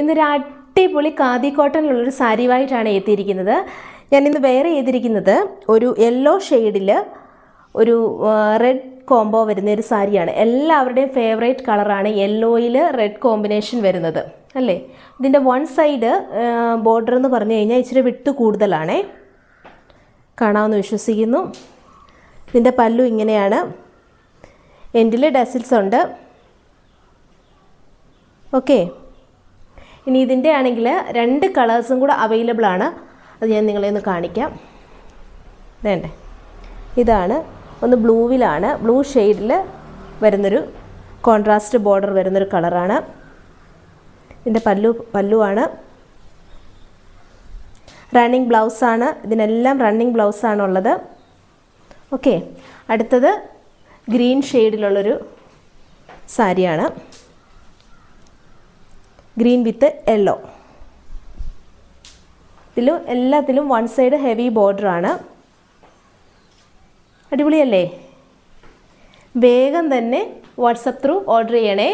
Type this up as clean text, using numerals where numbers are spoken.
ഇന്നൊരു അടിപൊളി ഖാദി കോട്ടണിലുള്ളൊരു സാരിയുമായിട്ടാണ് എത്തിയിരിക്കുന്നത്. ഞാനിന്ന് വെയർ ചെയ്തിരിക്കുന്നത് ഒരു യെല്ലോ ഷെയ്ഡിൽ ഒരു റെഡ് കോംബോ വരുന്ന ഒരു സാരിയാണ്. എല്ലാവരുടെയും ഫേവറേറ്റ് കളറാണ് യെല്ലോയിൽ റെഡ് കോമ്പിനേഷൻ വരുന്നത് അല്ലേ. ഇതിൻ്റെ വൺ സൈഡ് ബോർഡർ എന്ന് പറഞ്ഞു കഴിഞ്ഞാൽ ഇച്ചിരി വിട്ട് കൂടുതലാണേ. കാണാമെന്ന് വിശ്വസിക്കുന്നു. ഇതിൻ്റെ പല്ലു ഇങ്ങനെയാണ്. എൻഡിൽ ഡസിൽസ് ഉണ്ട്. ഓക്കെ, ഇനി ഇതിൻ്റെ ആണെങ്കിൽ 2 കളേഴ്സും കൂടെ അവൈലബിൾ ആണ്. അത് ഞാൻ നിങ്ങളെ ഒന്ന് കാണിക്കാം. വേണ്ടേ, ഇതാണ്. ഒന്ന് ബ്ലൂവിലാണ്, ബ്ലൂ ഷെയ്ഡിൽ വരുന്നൊരു കോൺട്രാസ്റ്റ് ബോർഡർ വരുന്നൊരു കളറാണ്. ഇതിൻ്റെ പല്ലുവാണ്. റണ്ണിങ് ബ്ലൗസാണ്. ഇതിനെല്ലാം റണ്ണിങ് ബ്ലൗസാണുള്ളത്. ഓക്കെ, അടുത്തത് ഗ്രീൻ ഷെയ്ഡിലുള്ളൊരു സാരിയാണ്. ഗ്രീൻ വിത്ത് യെല്ലോ. എല്ലാത്തിലും വൺ സൈഡ് ഹെവി ബോർഡറാണ്. അടിപൊളിയല്ലേ? വേഗം തന്നെ വാട്സപ്പ് ത്രൂ ഓർഡർ ചെയ്യണേ.